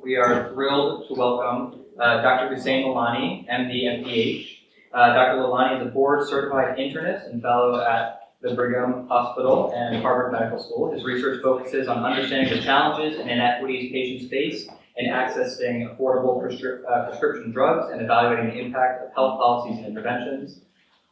We are thrilled to welcome Dr. Hussain Lalani, MD, MPH. Dr. Lalani is a board-certified internist and fellow at the Brigham Hospital and Harvard Medical School. His research focuses on understanding the challenges and inequities patients face in accessing affordable prescription drugs and evaluating the impact of health policies and interventions.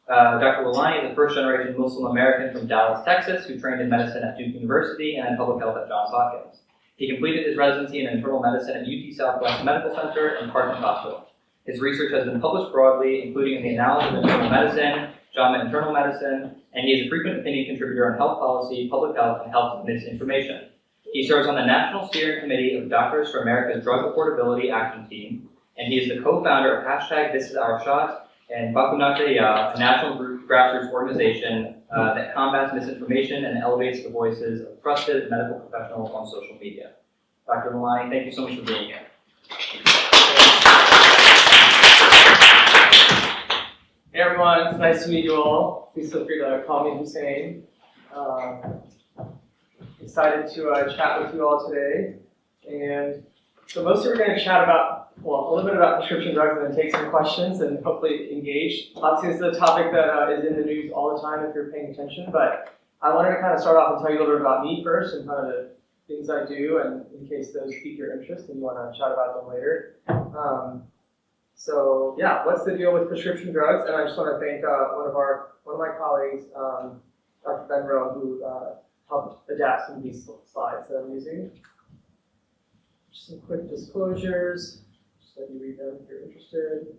Dr. Lalani is a first-generation Muslim American from Dallas, Texas, who trained in medicine at Duke University and in public health at Johns Hopkins. He completed his residency in internal medicine at UT Southwest Medical Center and Parkland Hospital. His research has been published broadly, including in the Annals of Internal Medicine, JAMA Internal Medicine, and he is a frequent opinion contributor on health policy, public health, and health misinformation. He serves on the National Steering Committee of Doctors for America's Drug Affordability Action Team, and he is the co-founder of #ThisIsOurShot and Bakunate Ya, a national grassroots organization that combats misinformation and elevates the voices of trusted medical professionals on social media. Dr. Lalani, thank you so much for being here. Hey everyone, it's nice to meet you all. Please feel free to call me Hussain. Excited to chat with you all today. And so mostly we're going to chat about, well, a little bit about prescription drugs and then take some questions and hopefully engage. Obviously, this is a topic that is in the news all the time if you're paying attention, but I wanted to kind of start off and tell you a little bit about me first and kind of the things I do, and in case those pique your interest and you want to chat about them later. So yeah, what's the deal with prescription drugs? And I just want to thank one of my colleagues, Dr. Ben Rowe, who helped adapt some of these slides that I'm using. Just some quick disclosures, just let you read them if you're interested.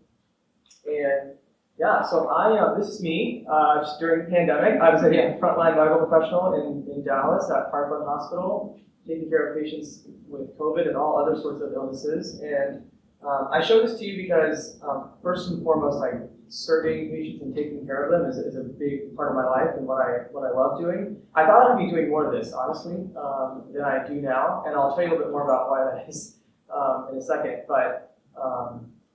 And yeah, so this is me. Just during the pandemic, I was a frontline medical professional in Dallas at Parkland Hospital, taking care of patients with COVID and all other sorts of illnesses. And I show this to you because first and foremost, like serving patients and taking care of them is a big part of my life and what I love doing. I thought I'd be doing more of this, honestly, than I do now, and I'll tell you a little bit more about why that is in a second. But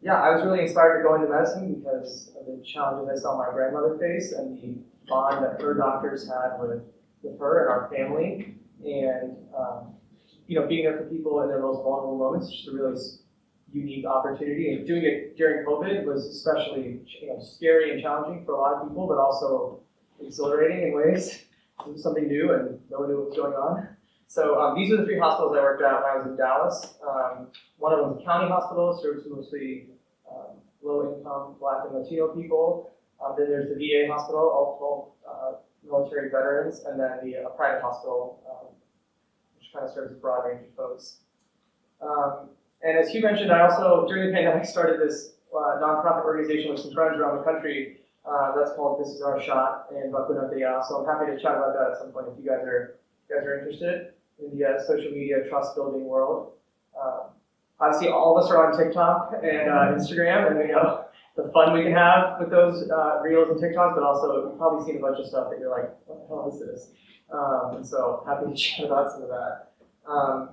yeah, I was really inspired to go into medicine because of the challenges I saw my grandmother face and the bond that her doctors had with her and our family, and being there for people in their most vulnerable moments is just a really unique opportunity, and doing it during COVID was especially scary and challenging for a lot of people, but also exhilarating in ways. It was something new, and no one knew what was going on. So these are the three hospitals I worked at when I was in Dallas. One of them was a county hospital, serves mostly low-income Black and Latino people. Then there's the VA hospital, all military veterans, and then the private hospital, which kind of serves a broad range of folks. And as Hugh mentioned, I also, during the pandemic, started this nonprofit organization with some friends around the country that's called This Is Our Shot in Bakunate Ya. So I'm happy to chat about that at some point if you guys are interested in the social media trust building world. Obviously, all of us are on TikTok and Instagram, and we know the fun we can have with those reels and TikToks, but also you've probably seen a bunch of stuff that you're like, what the hell is this? And so happy to chat about some of that.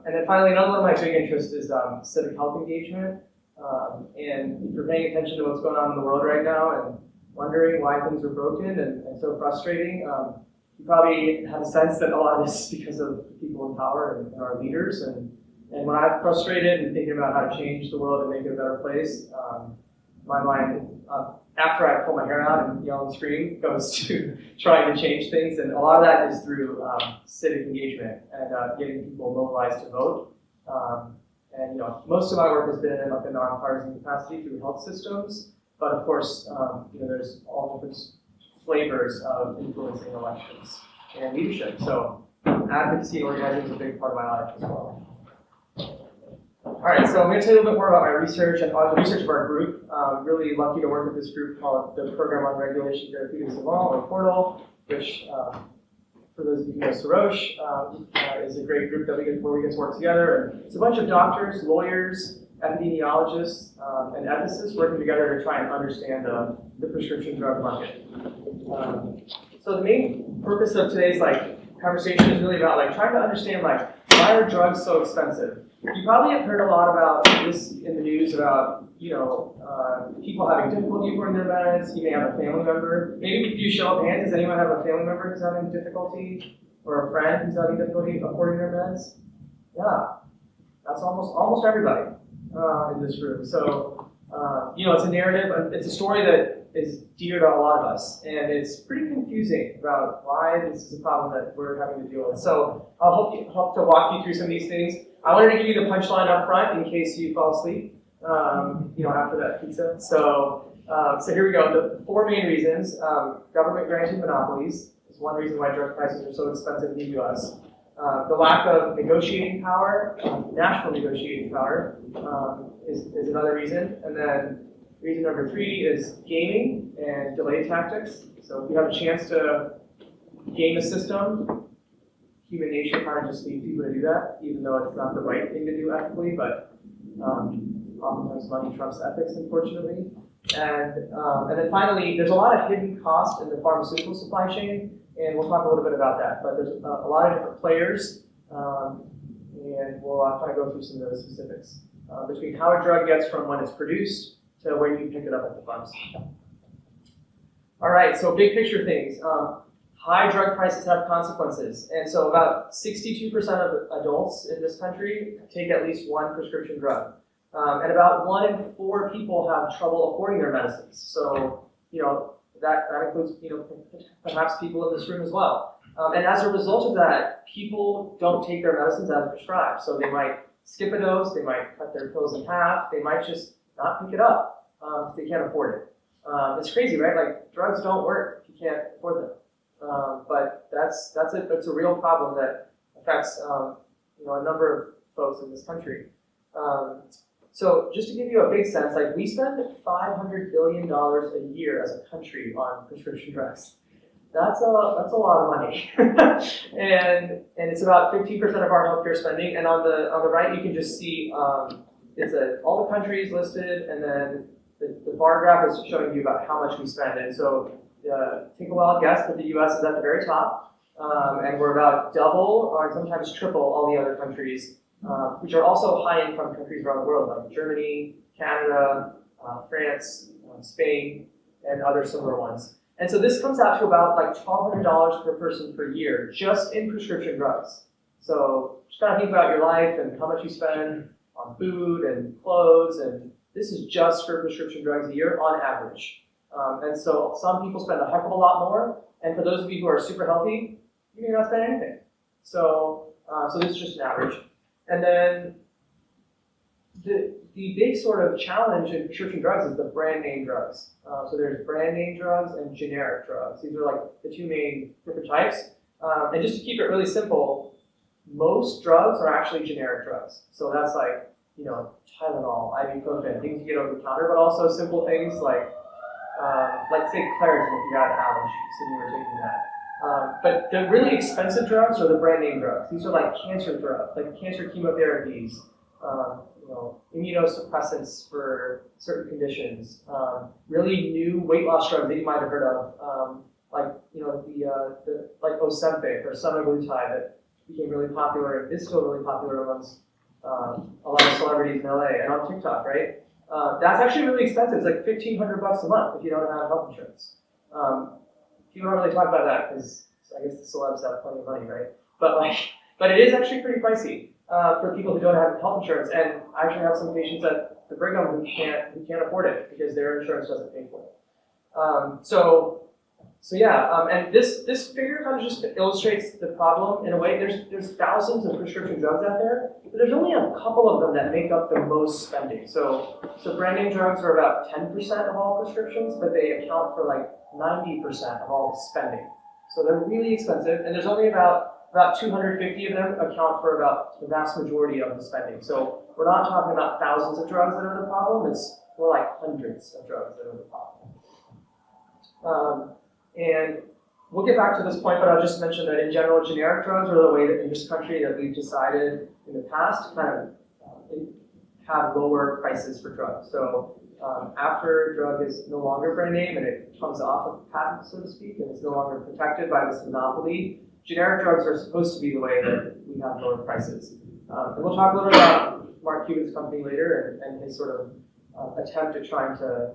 And then finally, another one of my big interests is civic health engagement. And if you're paying attention to what's going on in the world right now and wondering why things are broken and so frustrating, you probably have a sense that a lot of this is because of people in power and our leaders. And when I'm frustrated and thinking about how to change the world and make it a better place, my mind, after I pull my hair out and yell and scream, goes to trying to change things. And a lot of that is through civic engagement and getting people mobilized to vote. And most of my work has been in a nonpartisan capacity through health systems. But of course, there's all different flavors of influencing elections and leadership. So advocacy and organizing is a big part of my life as well. All right, so I'm going to tell you a little bit more about my research and the research of our group. I'm really lucky to work with this group called the Program on Regulation, Therapeutics, and Law, or PORTAL, which, for those of you who know Sarosh, is a great group where we get to work together. And it's a bunch of doctors, lawyers, epidemiologists, and ethicists working together to try and understand the prescription drug market. So the main purpose of today's conversation is really about trying to understand why are drugs so expensive. You probably have heard a lot about this in the news about people having difficulty affording their meds. You may have a family member. Maybe if you show up hands, does anyone have a family member who's having difficulty or a friend who's having difficulty affording their meds? Yeah. That's almost everybody in this room. So, it's a narrative, it's a story that is dear to a lot of us, and it's pretty confusing about why this is a problem that we're having to deal with. So I'll hope to walk you through some of these things. I wanted to give you the punchline up front in case you fall asleep, after that pizza. So here we go. The four main reasons. Government granted monopolies is one reason why drug prices are so expensive in the U.S. The lack of negotiating power, national negotiating power, is another reason. And then reason number three is gaming and delay tactics. So if you have a chance to game a system, human nature kind of just leads people to do that, even though it's not the right thing to do ethically, but oftentimes money trumps ethics, unfortunately. And then finally, there's a lot of hidden cost in the pharmaceutical supply chain, and we'll talk a little bit about that. But there's a lot of different players, and we'll kind of go through some of those specifics between how a drug gets from when it's produced to when you pick it up at the pharmacy. All right, so big picture things. High drug prices have consequences, and so about 62% of adults in this country take at least one prescription drug. And about 1 in 4 people have trouble affording their medicines. So, that includes, perhaps people in this room as well. And as a result of that, people don't take their medicines as prescribed. So they might skip a dose, they might cut their pills in half, they might just not pick it up if they can't afford it. It's crazy, right? Like, drugs don't work if you can't afford them. But that's a real problem that affects, a number of folks in this country. So just to give you a big sense, like we spend $500 billion a year as a country on prescription drugs. That's a lot of money, and it's about 15% of our healthcare spending. And on the right, you can just see it's all the countries listed, and then the bar graph is showing you about how much we spend. And so take a wild guess that the U.S. is at the very top, and we're about double or sometimes triple all the other countries. Which are also high-income countries around the world, like Germany, Canada, France, Spain, and other similar ones. And so this comes out to about like $1,200 per person per year, just in prescription drugs. So just kind of think about your life and how much you spend on food and clothes, and this is just for prescription drugs a year on average. And so some people spend a heck of a lot more, and for those of you who are super healthy, you may not spend anything. So this is just an average. And then the big sort of challenge in prescription drugs is the brand name drugs. So there's brand name drugs and generic drugs. These are like the two main different types. And just to keep it really simple, most drugs are actually generic drugs. So that's like, Tylenol, ibuprofen, things you get over the counter, but also simple things like say Claritin if you had allergies and you were taking that. But the really expensive drugs are the brand name drugs. These are like cancer drugs, like cancer chemotherapies, immunosuppressants for certain conditions, really new weight loss drugs that you might have heard of, like Ozempic or semaglutide that became really popular and is still really popular amongst a lot of celebrities in LA and on TikTok, right? That's actually really expensive. It's like $1,500 a month if you don't have health insurance. People don't really talk about that because I guess the celebs have plenty of money, right? But it is actually pretty pricey for people who don't have health insurance. And I actually have some patients at the Brigham who can't afford it because their insurance doesn't pay for it. And this figure kind of just illustrates the problem in a way. There's thousands of prescription drugs out there, but there's only a couple of them that make up the most spending. So brand name drugs are about 10% of all prescriptions, but they account for like 90% of all spending. So they're really expensive, and there's only about 250 of them account for about the vast majority of the spending. So we're not talking about thousands of drugs that are the problem, it's more like hundreds of drugs that are the problem. And we'll get back to this point, but I'll just mention that in general, generic drugs are the way that in this country that we've decided in the past to kind of have lower prices for drugs. So after a drug is no longer brand name and it comes off of patent, so to speak, and it's no longer protected by this monopoly, generic drugs are supposed to be the way that we have lower prices. And we'll talk a little bit about Mark Cuban's company later and his sort of attempt at trying to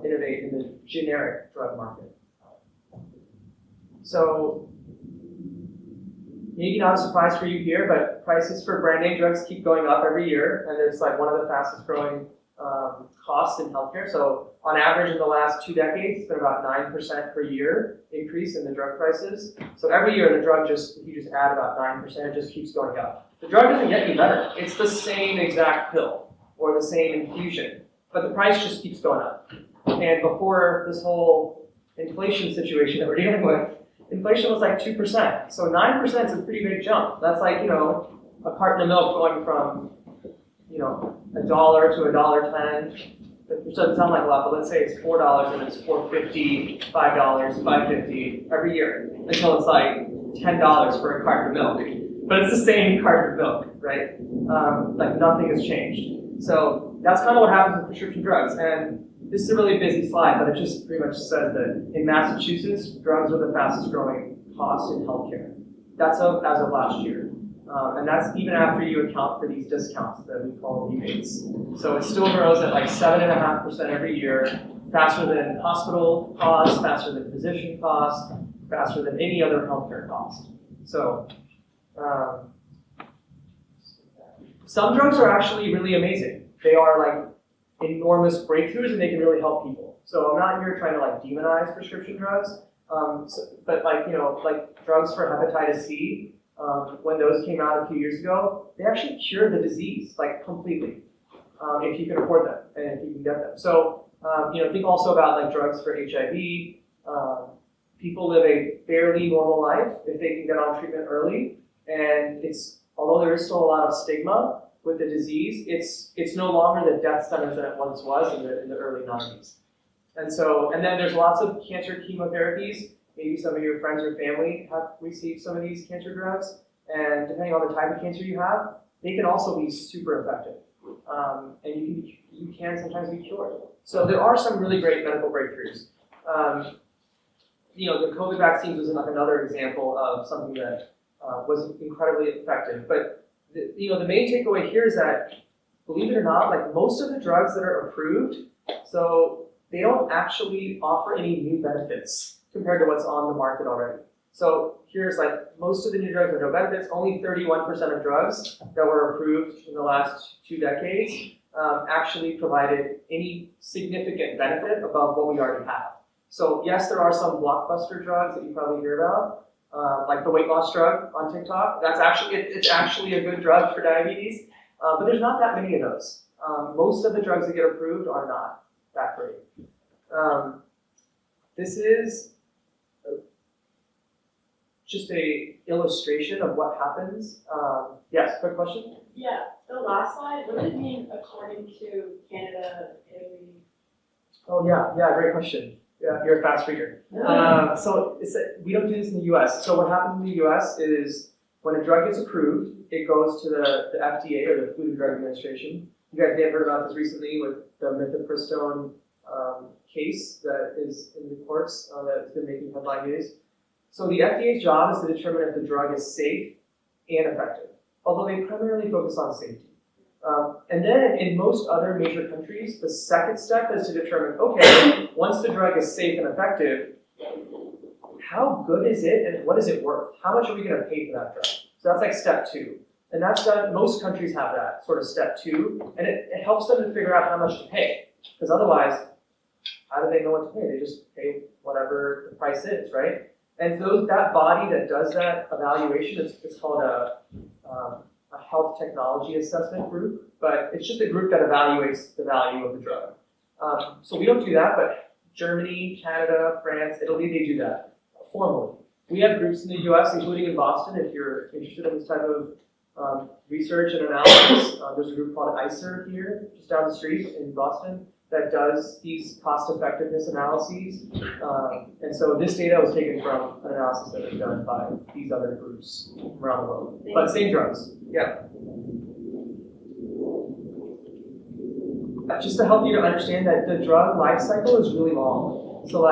innovate in the generic drug market. So, maybe not a surprise for you here, but prices for brand name drugs keep going up every year, and it's like one of the fastest growing costs in healthcare. So on average in the last 2 decades, it's been about 9% per year increase in the drug prices. So every year the drug if you just add about 9%, it just keeps going up. The drug doesn't get any better. It's the same exact pill or the same infusion, but the price just keeps going up. And before this whole inflation situation that we're dealing with, inflation was like 2%. So 9% is a pretty big jump. That's like, a carton of milk going from, $1 to $1.10. Which doesn't sound like a lot, but let's say it's $4 and it's $4.50, $5, $5.50 every year until it's like $10 for a carton of milk. But it's the same carton of milk, right? Like nothing has changed. So that's kind of what happens with prescription drugs. And this is a really busy slide, but it just pretty much says that in Massachusetts, drugs are the fastest growing cost in healthcare. That's as of last year. And that's even after you account for these discounts that we call rebates. So it still grows at like 7.5% every year, faster than hospital costs, faster than physician costs, faster than any other healthcare cost. So some drugs are actually really amazing. They are like enormous breakthroughs and they can really help people. So I'm not here trying to like demonize prescription drugs, but like drugs for hepatitis C, when those came out a few years ago, they actually cured the disease like completely, if you can afford them and if you can get them. So think also about like drugs for HIV. People live a fairly normal life if they can get on treatment early, and although there is still a lot of stigma with the disease, it's no longer the death sentence that it once was in the early 90s. And then there's lots of cancer chemotherapies. Maybe some of your friends or family have received some of these cancer drugs, and depending on the type of cancer you have, they can also be super effective. And you can sometimes be cured. So there are some really great medical breakthroughs. The COVID vaccines was like another example of something that was incredibly effective. But the main takeaway here is that, believe it or not, like most of the drugs that are approved, so they don't actually offer any new benefits compared to what's on the market already. So here's like most of the new drugs have no benefits. Only 31% of drugs that were approved in the last 2 decades actually provided any significant benefit above what we already have. So yes, there are some blockbuster drugs that you probably hear about, like the weight loss drug on TikTok. It's actually a good drug for diabetes, but there's not that many of those. Most of the drugs that get approved are not that great. This is just a illustration of what happens. Yes, quick question? Yeah, the last slide, what does it mean according to Canada, Italy? Oh yeah, great question. Yeah, you're a fast reader. So we don't do this in the US. So what happens in the US is when a drug gets approved, it goes to the FDA or the Food and Drug Administration. You guys may have heard about this recently with the mifepristone case that is in the courts that's been making headline news. So the FDA's job is to determine if the drug is safe and effective, although they primarily focus on safety. And then in most other major countries, the second step is to determine, okay, once the drug is safe and effective, how good is it and what is it worth? How much are we going to pay for that drug? So that's like step 2. And that's done, most countries have that sort of step 2, and it helps them to figure out how much to pay. Because otherwise, how do they know what to pay? They just pay whatever the price is, right? And so that body that does that evaluation, it's called a health technology assessment group, but it's just a group that evaluates the value of the drug. So we don't do that, but Germany, Canada, France, Italy, they do that formally. We have groups in the US, including in Boston, if you're interested in this type of research and analysis. There's a group called ICER here, just down the street in Boston, that does these cost-effectiveness analyses. And so this data was taken from an analysis that was done by these other groups around the world. But same drugs, yeah. Just to help you to understand that the drug life cycle is really long. So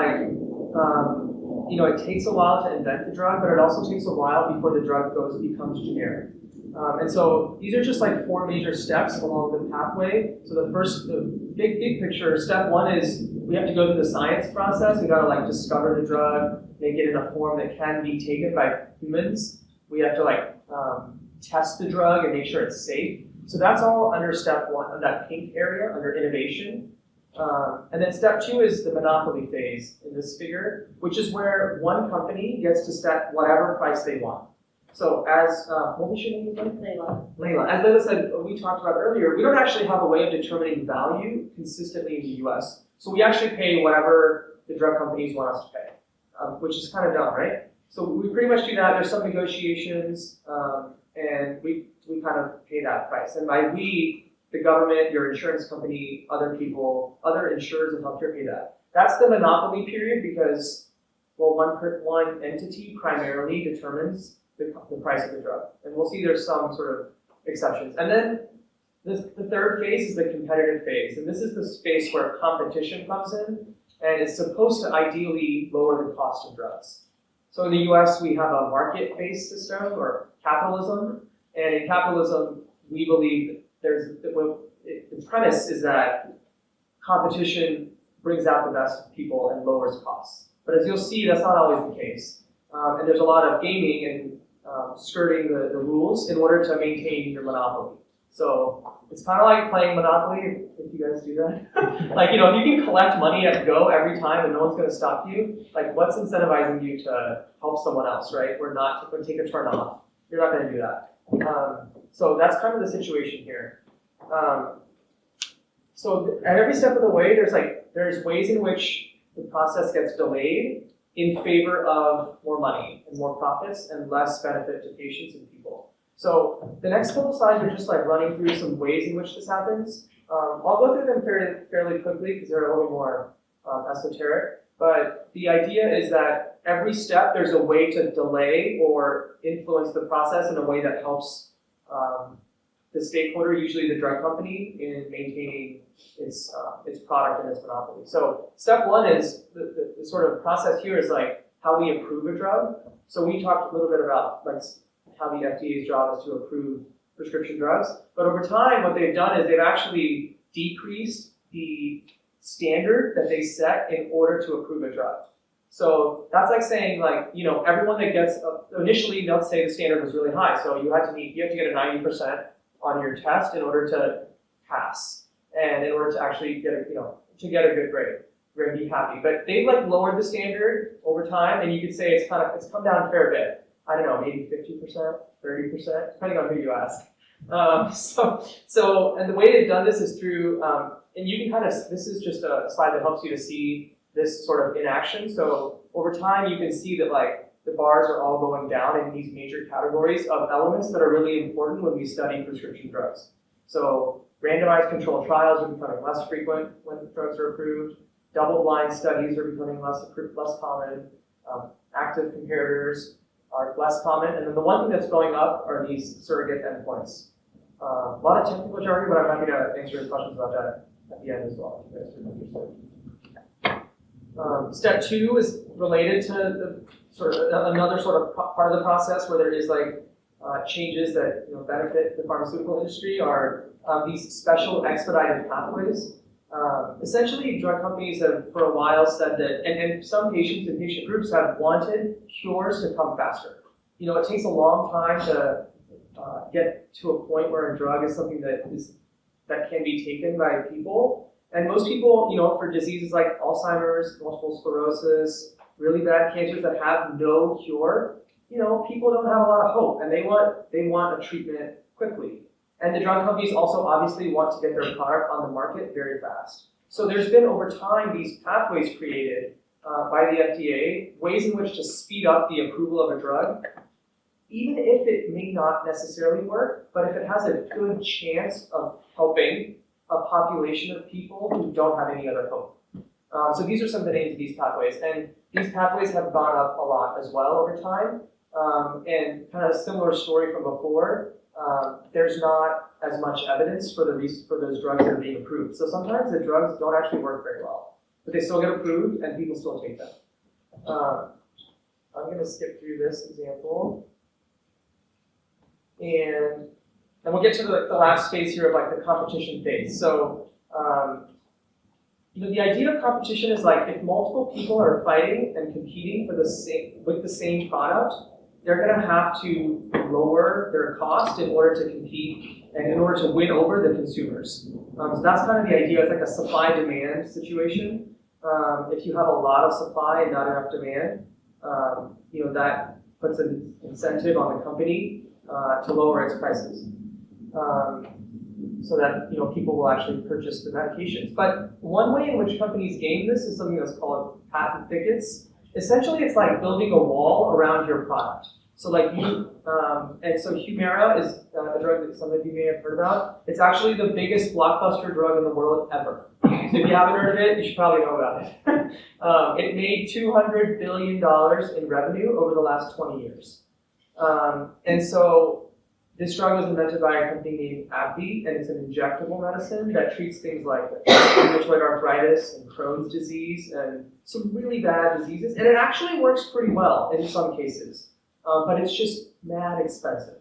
it takes a while to invent the drug, but it also takes a while before the drug becomes generic. And so these are just like 4 major steps along the pathway. So the big picture, step 1 is we have to go through the science process. We gotta like discover the drug, make it in a form that can be taken by humans. We have to test the drug and make sure it's safe. So that's all under step one, of that pink area, under innovation. And then step two is the monopoly phase in this figure, which is where one company gets to set whatever price they want. So as, what was your name again? Layla. As Layla said, we talked about earlier, we don't actually have a way of determining value consistently in the US. So we actually pay whatever the drug companies want us to pay, which is kind of dumb, right? So we pretty much do that. There's some negotiations, and we kind of pay that price. And by we, the government, your insurance company, other people, other insurers and healthcare pay that. That's the monopoly period because, well, one entity primarily determines the price of the drug. And we'll see there's some sort of exceptions. And then the third phase is the competitive phase. And this is the space where competition comes in and it's supposed to ideally lower the cost of drugs. So in the US, we have a market-based system or capitalism. And in capitalism, we believe the premise is that competition brings out the best of people and lowers costs. But as you'll see, that's not always the case. And there's a lot of gaming and skirting the rules in order to maintain your monopoly. So it's kind of like playing Monopoly, if you guys do that. If you can collect money at go every time and no one's going to stop you, what's incentivizing you to help someone else, right? Or take a turn off. You're not going to do that. So that's kind of the situation here. So at every step of the way, there's ways in which the process gets delayed in favor of more money and more profits and less benefit to patients and people. So the next couple slides are just running through some ways in which this happens. I'll go through them fairly quickly because they're a little more esoteric. But the idea is that every step there's a way to delay or influence the process in a way that helps the stakeholder, usually the drug company, in maintaining its product and its monopoly. So step one is the sort of process here is how we approve a drug. So we talked a little bit about how the FDA's job is to approve prescription drugs. But over time, what they've done is they've actually decreased the standard that they set in order to approve a drug. So that's like saying everyone that gets, initially let's say the standard was really high. So you have to get a 90% on your test in order to pass. And in order to actually get a good grade. We're going to be happy. But they've lowered the standard over time, and you could say it's come down a fair bit. I don't know, maybe 50%, 30%, depending on who you ask. And the way they've done this is through, and you can this is just a slide that helps you to see this sort of in action. So over time, you can see that the bars are all going down in these major categories of elements that are really important when we study prescription drugs. So randomized controlled trials are becoming less frequent when drugs are approved. Double-blind studies are becoming less common. Active comparators are less common. And then the one thing that's going up are these surrogate endpoints. A lot of technical jargon, but I'm happy to answer your questions about that at the end as well, if you guys are interested. Step two is related to another sort of part of the process where there is changes that benefit the pharmaceutical industry are these special expedited pathways. Essentially, drug companies have for a while said that, and some patients and patient groups have wanted cures to come faster. It takes a long time to get to a point where a drug is something that can be taken by people. And most people, for diseases like Alzheimer's, multiple sclerosis, really bad cancers that have no cure, people don't have a lot of hope, and they want a treatment quickly. And the drug companies also obviously want to get their product on the market very fast. So there's been over time these pathways created by the FDA, ways in which to speed up the approval of a drug, even if it may not necessarily work, but if it has a good chance of helping a population of people who don't have any other hope. So these are some of the names of these pathways. And these pathways have gone up a lot as well over time. And kind of a similar story from before. There's not as much evidence for those drugs that are being approved. So sometimes the drugs don't actually work very well, but they still get approved and people still take them. I'm going to skip through this example. And we'll get to the last phase here of the competition phase. So, the idea of competition is if multiple people are fighting and competing with the same product, they're going to have to lower their cost in order to compete and in order to win over the consumers. So that's kind of the idea. It's like a supply-demand situation. If you have a lot of supply and not enough demand, that puts an incentive on the company to lower its prices, so that people will actually purchase the medications. But one way in which companies game this is something that's called patent thickets. Essentially, it's like building a wall around your product. So like and so HUHPR is a drug that some of you may have heard about. It's actually the biggest blockbuster drug in the world ever. So if you haven't heard of it, you should probably know about it. It made $200 billion in revenue over the last 20 years. And so this drug was invented by a company named AbbVie, and it's an injectable medicine that treats things like rheumatoid arthritis and Crohn's disease and some really bad diseases. And it actually works pretty well in some cases, but it's just mad expensive.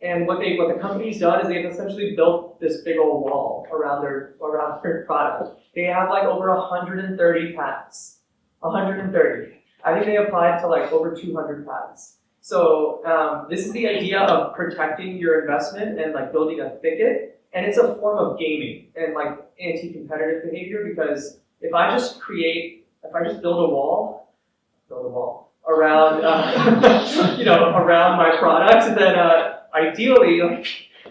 And what the company's done is they've essentially built this big old wall around their product. They have like over 130 patents. 130. I think they applied to like over 200 patents. So this is the idea of protecting your investment and like building a thicket, and it's a form of gaming and like anti-competitive behavior, because if I just build a wall around around my product, then ideally like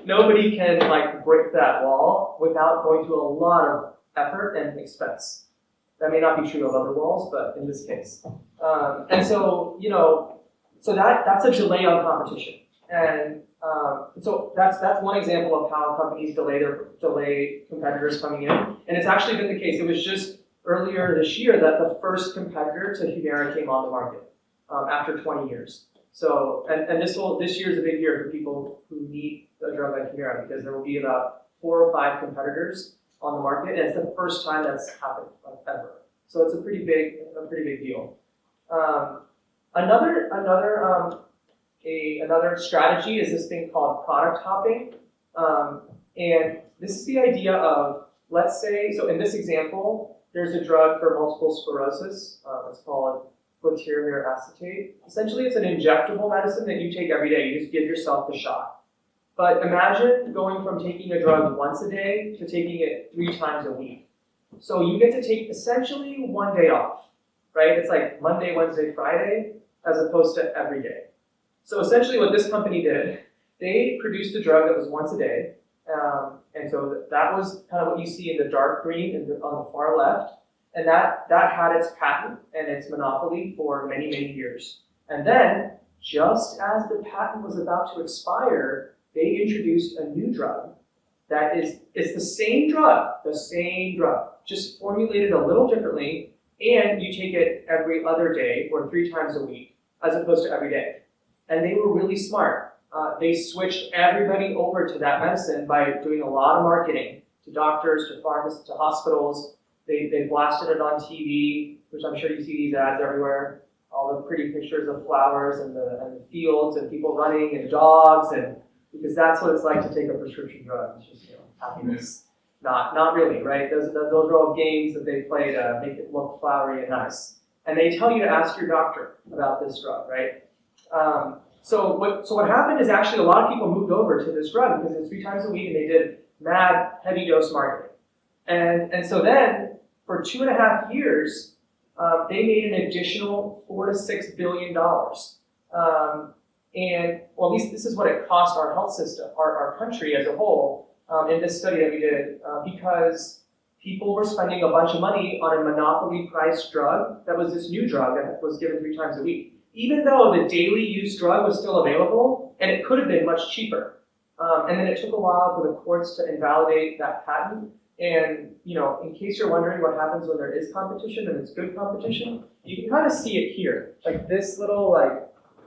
nobody can like break that wall without going through a lot of effort and expense. That may not be true of other walls, but in this case, and so So that's a delay on competition, and so that's one example of how companies delay competitors coming in, and it's actually been the case. It was just earlier this year that the first competitor to HUHPR came on the market after 20 years. So and this year is a big year for people who need a drug like HUHPR, because there will be about 4 or 5 competitors on the market, and it's the first time that's happened ever. So it's a pretty big deal. Another strategy is this thing called product hopping, and this is the idea of, let's say, so in this example, there's a drug for multiple sclerosis. It's called glutathione acetate. Essentially, it's an injectable medicine that you take every day. You just give yourself the shot. But imagine going from taking a drug once a day to taking it 3 times a week. So you get to take essentially 1 day off, right? It's like Monday, Wednesday, Friday, as opposed to every day. So essentially what this company did, they produced a drug that was once a day, and so that was kind of what you see in the dark green on the far left, and that had its patent and its monopoly for many, many years. And then, just as the patent was about to expire, they introduced a new drug that it's the same drug, just formulated a little differently, and you take it every other day or 3 times a week, as opposed to every day. And they were really smart. They switched everybody over to that medicine by doing a lot of marketing to doctors, to pharmacists, to hospitals. They blasted it on TV, which I'm sure you see these ads everywhere. All the pretty pictures of flowers and the fields and people running and dogs, and because that's what it's like to take a prescription drug. It's just happiness. Not really, right? Those are all games that they play to make it look flowery and nice. And they tell you to ask your doctor about this drug, right? So what happened is actually a lot of people moved over to this drug because it's 3 times a week, and they did mad heavy dose marketing. And so then for 2.5 years, they made an additional $4 to $6 billion. And well, at least this is what it cost our health system, our country as a whole, in this study that we did, because people were spending a bunch of money on a monopoly priced drug that was this new drug that was given 3 times a week, even though the daily use drug was still available, and it could have been much cheaper. And then it took a while for the courts to invalidate that patent. And in case you're wondering what happens when there is competition and it's good competition, you can kind of see it here. Like this little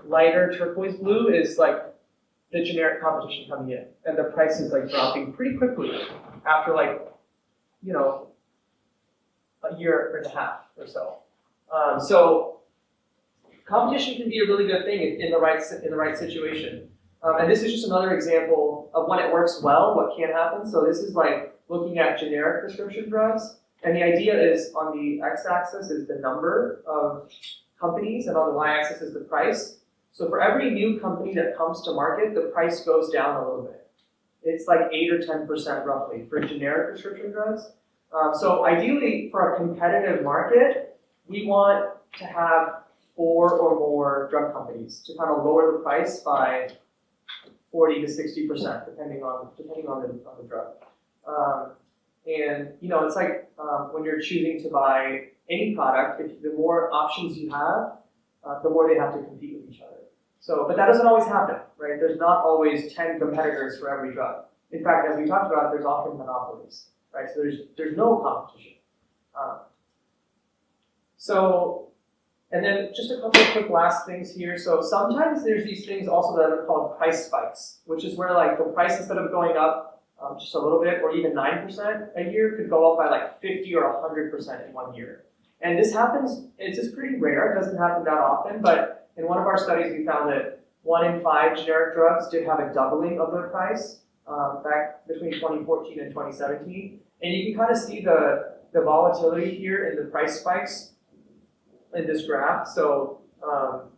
lighter turquoise blue is like the generic competition coming in, and the price is dropping pretty quickly after a year and a half or so. So competition can be a really good thing in the right situation. And this is just another example of when it works well, what can happen. So this is looking at generic prescription drugs, and the idea is on the x-axis is the number of companies, and on the y-axis is the price. So for every new company that comes to market, the price goes down a little bit. It's like 8 or 10% roughly for generic prescription drugs. So ideally, for a competitive market, we want to have 4 or more drug companies to kind of lower the price by 40 to 60%, depending on the drug. And it's like when you're choosing to buy any product, the more options you have, the more they have to compete with each other. So, but that doesn't always happen, right? There's not always 10 competitors for every drug. In fact, as we talked about, there's often monopolies, right? So there's no competition. And then just a couple of quick last things here. So sometimes there's these things also that are called price spikes, which is where like the price, instead of going up just a little bit or even 9% a year, could go up by like 50 or 100% in 1 year. And this happens, it's just pretty rare, it doesn't happen that often, but in one of our studies we found that 1 in 5 generic drugs did have a doubling of their price back between 2014 and 2017. And you can kind of see the volatility here in the price spikes in this graph. So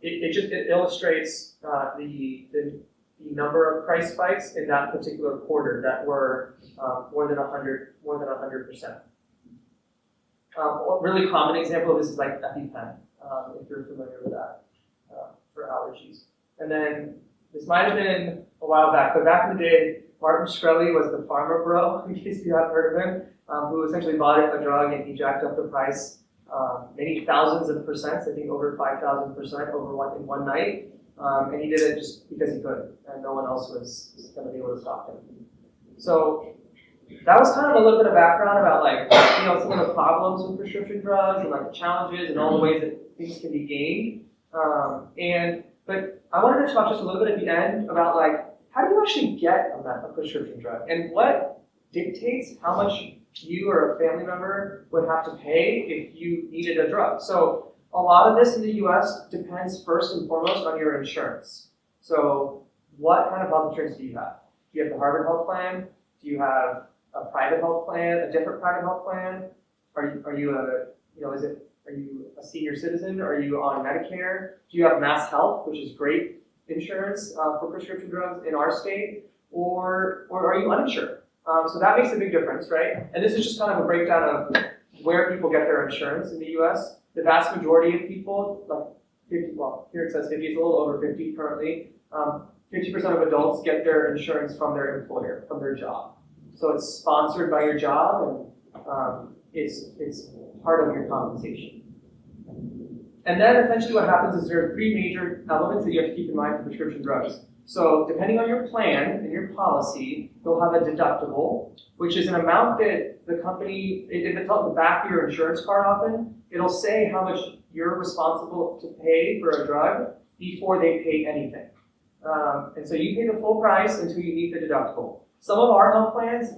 it illustrates the number of price spikes in that particular quarter that were more than 100%. A really common example of this is like EpiPen, if you're familiar with that, for allergies. And then this might have been a while back, but back in the day, Martin Shkreli was the pharma bro, in case you haven't heard of him, who essentially bought a drug and he jacked up the price many thousands of percents, I think over 5,000% over in one night. And he did it just because he could, and no one else was going to be able to stop him. So that was kind of a little bit of background about like, some of the problems with prescription drugs and like the challenges and all the ways that things can be gained. But I wanted to talk just a little bit at the end about like, how do you actually get a prescription drug? And what dictates how much you or a family member would have to pay if you needed a drug? So a lot of this in the US depends first and foremost on your insurance. So what kind of health insurance do you have? Do you have the Harvard Health Plan? Do you have a private health plan, a different private health plan? Are you a senior citizen? Are you on Medicare? Do you have Mass Health, which is great insurance for prescription drugs in our state? Or are you uninsured? So that makes a big difference, right? And this is just kind of a breakdown of where people get their insurance in the US. The vast majority of people, like 50, well, here it says 50, it's a little over 50 currently. 50% of adults get their insurance from their employer, from their job. So it's sponsored by your job, and it's part of your compensation. And then essentially what happens is there are 3 major elements that you have to keep in mind for prescription drugs. So depending on your plan and your policy, you'll have a deductible, which is an amount that the company, if it's on the back of your insurance card often, it'll say how much you're responsible to pay for a drug before they pay anything. And so you pay the full price until you meet the deductible. Some of our health plans,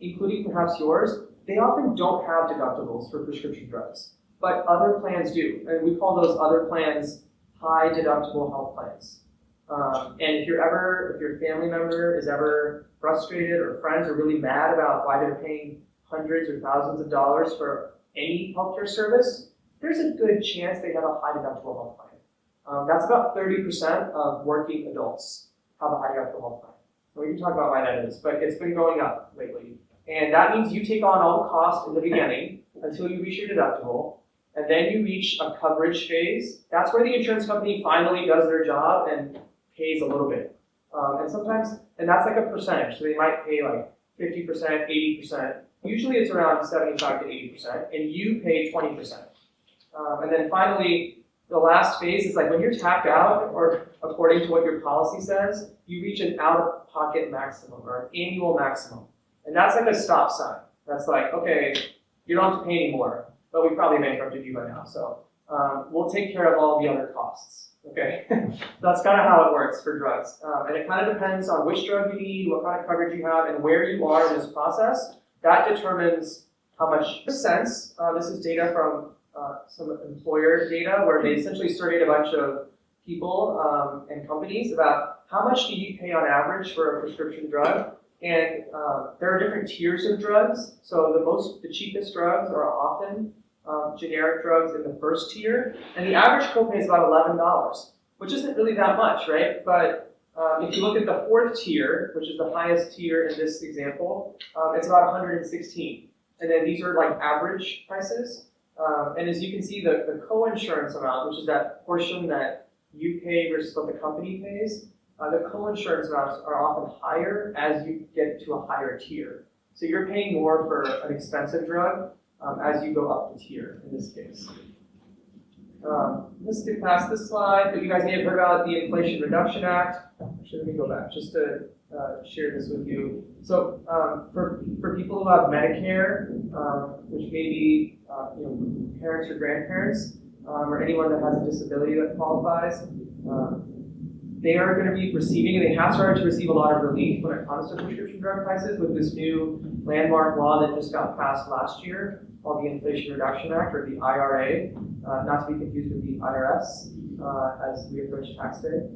including perhaps yours, they often don't have deductibles for prescription drugs, but other plans do. And we call those other plans high deductible health plans. And if your family member is ever frustrated or friends are really mad about why they're paying hundreds or thousands of dollars for any healthcare service, there's a good chance they have a high deductible health plan. That's about 30% of working adults have a high deductible health plan. And we can talk about why that is, but it's been going up lately. And that means you take on all the cost in the beginning until you reach your deductible, and then you reach a coverage phase. That's where the insurance company finally does their job and pays a little bit. And that's like a percentage. So they might pay like 50%, 80%. Usually it's around 75 to 80%, and you pay 20%. And then finally, the last phase is like when you're tapped out, or according to what your policy says, you reach an out-of-pocket maximum or an annual maximum. And that's like a stop sign. That's like, okay, you don't have to pay anymore, but we probably bankrupted you by now. So we'll take care of all the other costs. Okay, that's kind of how it works for drugs. And it kind of depends on which drug you need, what kind of coverage you have, and where you are in this process. That determines how much sense. This is data from some employer data where they essentially surveyed a bunch of people and companies about how much do you pay on average for a prescription drug. And there are different tiers of drugs. So the cheapest drugs are often generic drugs in the first tier, and the average copay is about $11. which isn't really that much, right? But if you look at the fourth tier, which is the highest tier in this example, it's about 116. And then these are like average prices. And as you can see, the co-insurance amount, which is that portion that you pay versus what the company pays, the co-insurance amounts are often higher as you get to a higher tier. So you're paying more for an expensive drug as you go up the tier in this case. Let's get past this slide, but you guys may have heard about the Inflation Reduction Act. Actually, let me go back just to share this with you. So for people who have Medicare, which may be parents or grandparents, or anyone that has a disability that qualifies, they are going to be receiving, and they have started to receive a lot of relief when it comes to prescription drug prices with this new landmark law that just got passed last year called the Inflation Reduction Act, or the IRA, not to be confused with the IRS as we approach tax day.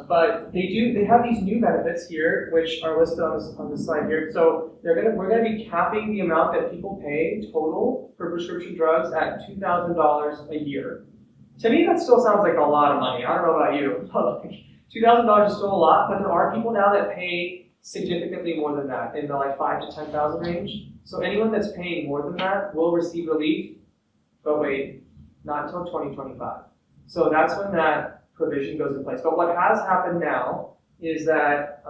But they have these new benefits here, which are listed on the slide here. So we're going to be capping the amount that people pay total for prescription drugs at $2,000 a year. To me, that still sounds like a lot of money. I don't know about you, but like, $2,000 is still a lot, but there are people now that pay significantly more than that, in the like $5,000 to $10,000 range. So anyone that's paying more than that will receive relief, but wait, not until 2025. So that's when that provision goes in place. But what has happened now is that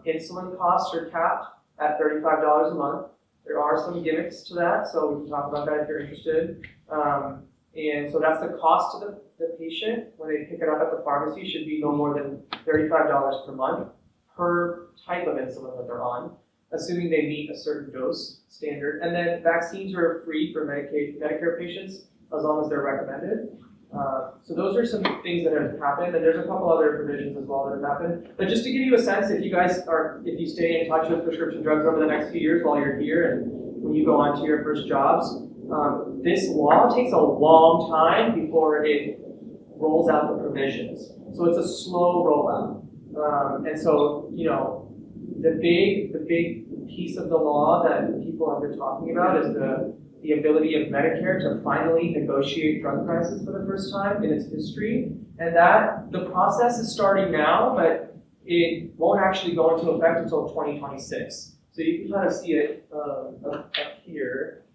insulin costs are capped at $35 a month. There are some gimmicks to that, so we can talk about that if you're interested. And so that's the cost to the patient when they pick it up at the pharmacy should be no more than $35 per month per type of insulin that they're on, assuming they meet a certain dose standard. And then vaccines are free for Medicare patients as long as they're recommended. So those are some things that have happened, and there's a couple other provisions as well that have happened. But just to give you a sense, if you stay in touch with prescription drugs over the next few years while you're here and when you go on to your first jobs, this law takes a long time before it rolls out the provisions. So it's a slow rollout. And so, the big piece of the law that people have been talking about is the ability of Medicare to finally negotiate drug prices for the first time in its history. And that the process is starting now, but it won't actually go into effect until 2026. So you can kind of see it up here.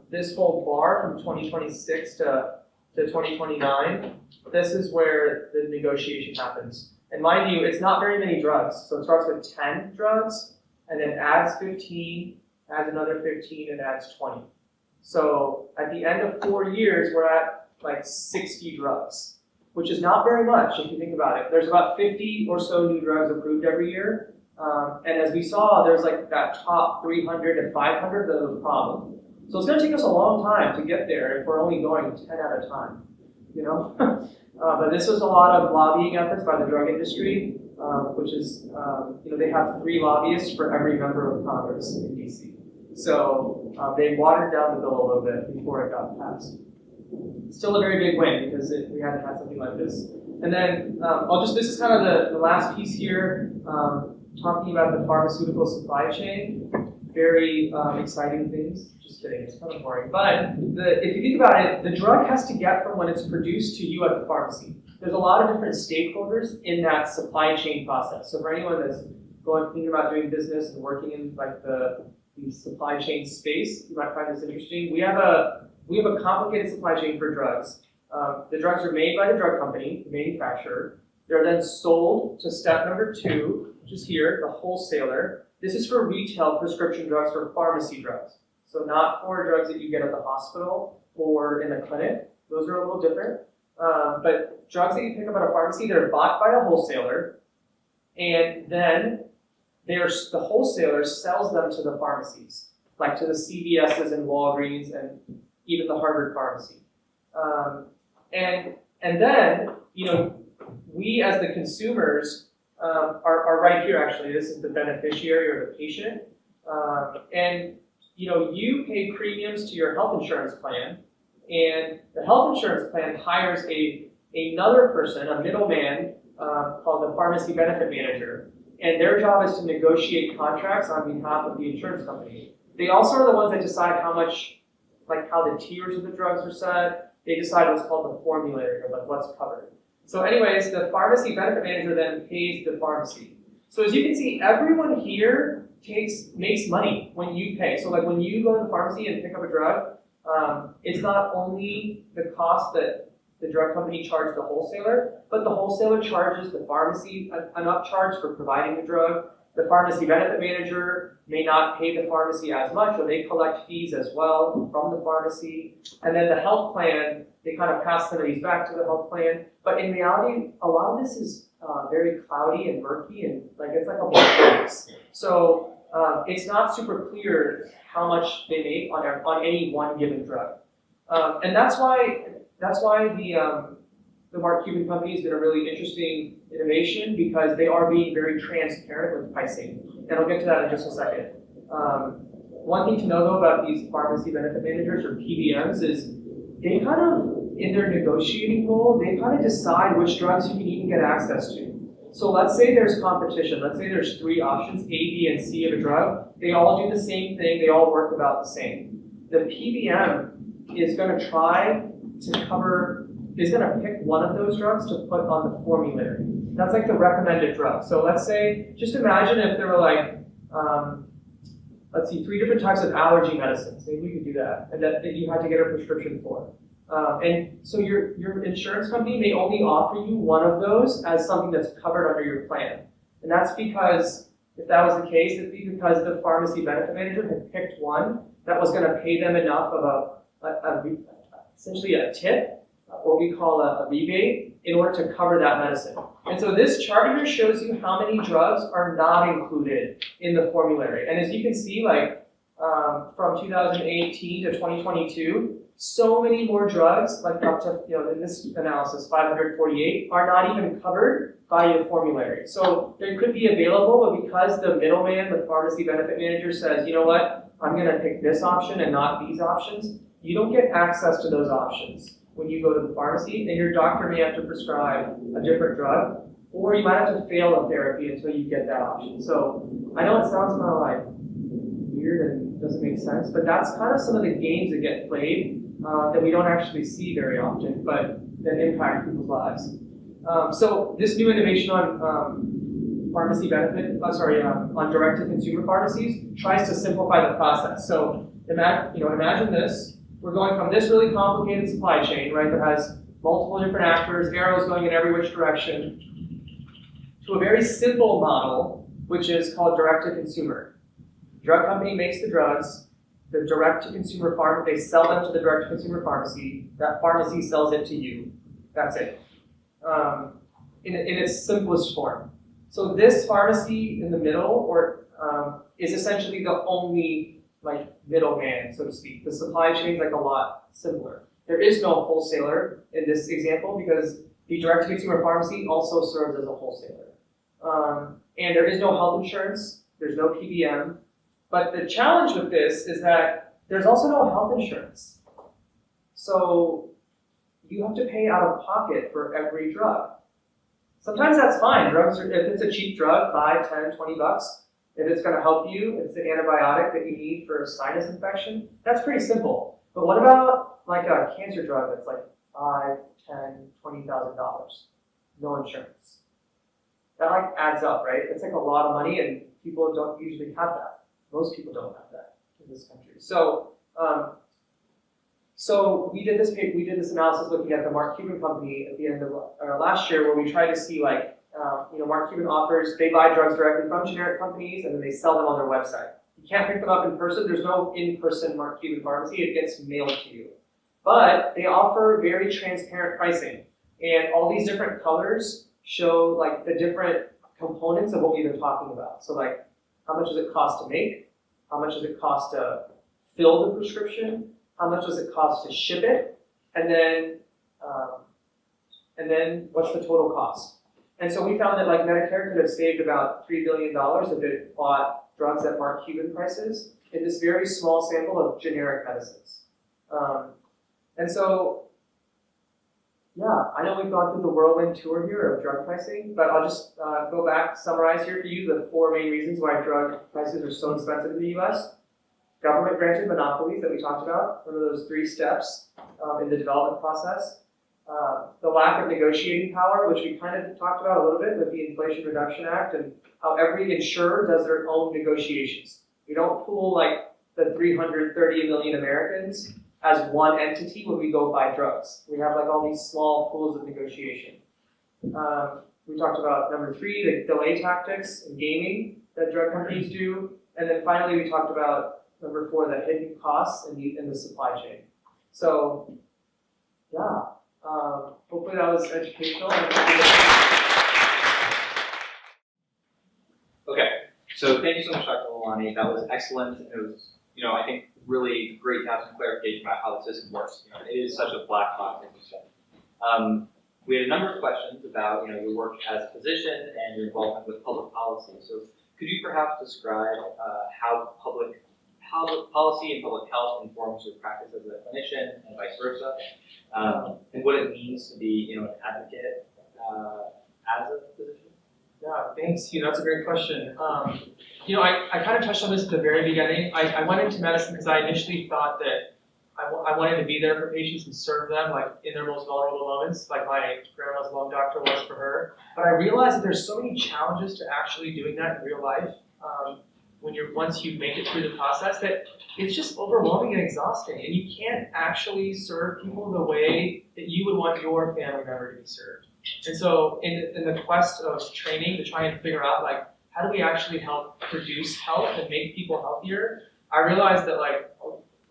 This whole bar from 2026 to 2029, this is where the negotiation happens. And mind you, it's not very many drugs. So it starts with 10 drugs, and then adds 15, adds another 15, and adds 20. So at the end of 4 years, we're at like 60 drugs, which is not very much if you think about it. There's about 50 or so new drugs approved every year. And as we saw, there's like that top 300 and 500 that are a problem. So it's going to take us a long time to get there if we're only going 10 at a time, But this was a lot of lobbying efforts by the drug industry, which is, they have 3 lobbyists for every member of Congress in DC. So they watered down the bill a little bit before it got passed. Still a very big win because we hadn't had something like this. And then this is kind of the last piece here, talking about the pharmaceutical supply chain. Very exciting things. Just kidding, it's kind of boring. But if you think about it, the drug has to get from when it's produced to you at the pharmacy. There's a lot of different stakeholders in that supply chain process. So for anyone that's thinking about doing business and working in like the supply chain space, you might find this interesting. We have a complicated supply chain for drugs. The drugs are made by the drug company, the manufacturer. They're then sold to step number 2, which is here, the wholesaler. This is for retail prescription drugs, for pharmacy drugs. So not for drugs that you get at the hospital or in the clinic. Those are a little different. But drugs that you pick up at a pharmacy, they're bought by a wholesaler, and then the wholesaler sells them to the pharmacies, like to the CVS's and Walgreens and even the Harvard Pharmacy. And then, we as the consumers are right here, actually. This is the beneficiary or the patient. And you pay premiums to your health insurance plan, and the health insurance plan hires another person, a middleman, called the pharmacy benefit manager. And their job is to negotiate contracts on behalf of the insurance company. They also are the ones that decide how the tiers of the drugs are set. They decide what's called the formulary, or like what's covered. So anyways, the pharmacy benefit manager then pays the pharmacy. So as you can see, everyone here makes money when you pay. So like when you go to the pharmacy and pick up a drug, it's not only the cost that the drug company charged the wholesaler, but the wholesaler charges the pharmacy an upcharge for providing the drug. The pharmacy benefit manager may not pay the pharmacy as much, or they collect fees as well from the pharmacy. And then the health plan, they kind of pass some of these back to the health plan. But in reality, a lot of this is very cloudy and murky, and like it's like a black box. So it's not super clear how much they make on any one given drug. And that's why the Mark Cuban company has been a really interesting innovation, because they are being very transparent with pricing. And I'll get to that in just a second. One thing to know though about these pharmacy benefit managers, or PBMs, is they kind of, in their negotiating role, they kind of decide which drugs you can even get access to. So let's say there's competition. Let's say there's 3 options, A, B, and C of a drug. They all do the same thing. They all work about the same. The PBM is going to try to is going to pick one of those drugs to put on the formulary. That's like the recommended drug. So let's say, just imagine if there were like, let's see, 3 different types of allergy medicines. Maybe we could do that, and that you had to get a prescription for. And so your insurance company may only offer you one of those as something that's covered under your plan. And that's because, if that was the case, it'd be because the pharmacy benefit manager had picked one that was going to pay them enough of essentially a tip, or we call a rebate, in order to cover that medicine. And so this chart here shows you how many drugs are not included in the formulary. And as you can see, like from 2018 to 2022, so many more drugs, like up to, in this analysis, 548, are not even covered by the formulary. So they could be available, but because the middleman, the pharmacy benefit manager, says, you know what, I'm going to pick this option and not these options, you don't get access to those options when you go to the pharmacy, and your doctor may have to prescribe a different drug, or you might have to fail a therapy until you get that option. So I know it sounds kind of like weird and doesn't make sense, but that's kind of some of the games that get played that we don't actually see very often, but that impact people's lives. So this new innovation on pharmacy benefit, on direct-to-consumer pharmacies tries to simplify the process. So imagine this. We're going from this really complicated supply chain, right, that has multiple different actors, arrows going in every which direction, to a very simple model, which is called direct-to-consumer. Drug company makes the drugs, the direct-to-consumer they sell them to the direct-to-consumer pharmacy, that pharmacy sells it to you. That's it. In its simplest form. So this pharmacy in the middle, is essentially the only middleman, so to speak. The supply chain is a lot simpler. There is no wholesaler in this example, because the direct-to-consumer pharmacy also serves as a wholesaler. And there is no health insurance, there's no PBM. But the challenge with this is that there's also no health insurance. So you have to pay out of pocket for every drug. Sometimes that's fine. If it's a cheap drug, $5, $10, $20, if it's going to help you, if it's an antibiotic that you need for a sinus infection, that's pretty simple. But what about like a cancer drug that's like $5, $10, $20,000? No insurance. That adds up, right? It's a lot of money, and people don't usually have that. Most people don't have that in this country. So, we did this analysis looking at the Mark Cuban company at the end of last year, where we tried to see Mark Cuban offers, they buy drugs directly from generic companies, and then they sell them on their website. You can't pick them up in person. There's no in-person Mark Cuban pharmacy. It gets mailed to you. But they offer very transparent pricing, and all these different colors show the different components of what we've been talking about. So how much does it cost to make? How much does it cost to fill the prescription? How much does it cost to ship it? And then what's the total cost? And so we found that Medicare could have saved about $3 billion if it bought drugs at Mark Cuban prices in this very small sample of generic medicines. And so, I know we've gone through the whirlwind tour here of drug pricing, but I'll just go back, summarize here for you the 4 main reasons why drug prices are so expensive in the US. Government-granted monopolies that we talked about, one of those 3 steps in the development process. the lack of negotiating power, which we kind of talked about a little bit with the Inflation Reduction Act, and how every insurer does their own negotiations. We don't pool like the 330 million Americans as one entity when we go buy drugs. We have like all these small pools of negotiation. We talked about number 3, the delay tactics in gaming that drug companies do. And then finally, we talked about number 4, the hidden costs in the supply chain. So, yeah, hopefully that was educational. Okay, so thank you so much, Dr. Lalani. That was excellent. It was, I think really great to have some clarification about how the system works. It is such a black box, as you said. We had a number of questions about, your work as a physician and your involvement with public policy. So could you perhaps describe how public policy and public health informs your practice as a clinician and vice versa, and what it means to be, an advocate as a physician? Yeah, thanks. That's a great question. I kind of touched on this at the very beginning. I went into medicine because I initially thought that I wanted to be there for patients and serve them, like in their most vulnerable moments, like my grandma's lung doctor was for her. But I realized that there's so many challenges to actually doing that in real life. Once you make it through the process, that it's just overwhelming and exhausting, and you can't actually serve people the way that you would want your family member to be served. And so, in the quest of training to try and figure out like how do we actually help produce health and make people healthier, I realized that like